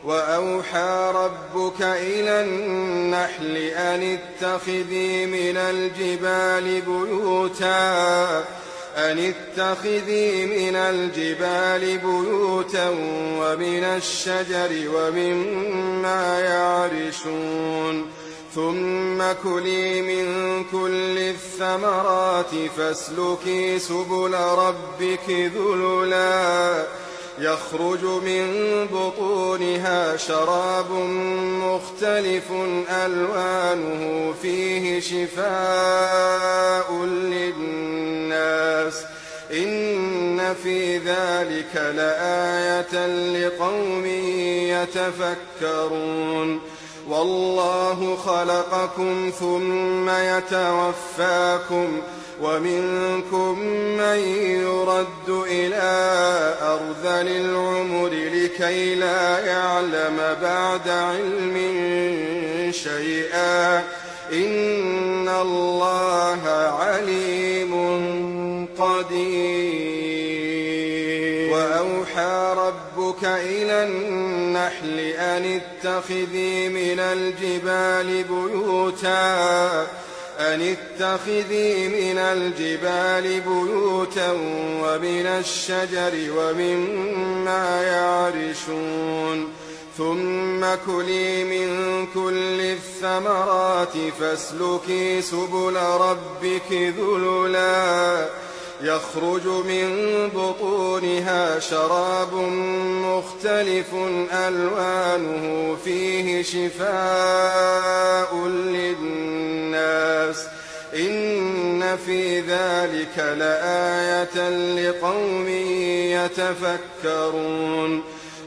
وأوحى ربك إلى النحل أن اتخذي من الجبال بيوتا ومن الشجر ومما يعرشون ثم كلي من كل الثمرات فاسلكي سبل ربك ذللا يخرج من بطونها شراب مختلف ألوانه فيه شفاء للناس إن في ذلك لآية لقوم يتفكرون والله خلقكم ثم يتوفاكم ومنكم من يرد إلى أرذل العمر لكي لا يعلم بعد علم شيئا إن الله عليم قدير وأوحى ربك إلى النحل أن اتخذي من الجبال بيوتا ومن الشجر ومما يعرشون ثم كلي من كل الثمرات فاسلكي سبل ربك ذللا يخرج من بطونها شراب مختلف ألوانه فيه شفاء للناس إن في ذلك لآية لقوم يتفكرون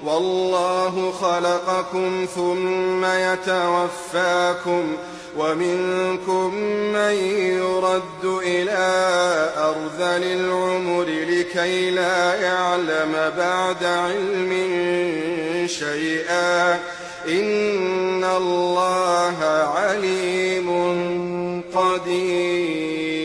والله خلقكم ثم يتوفاكم ومنكم من يرد إلى أرذل العمر لكي لا يعلم بعد علم شيئا إن الله عليم قدير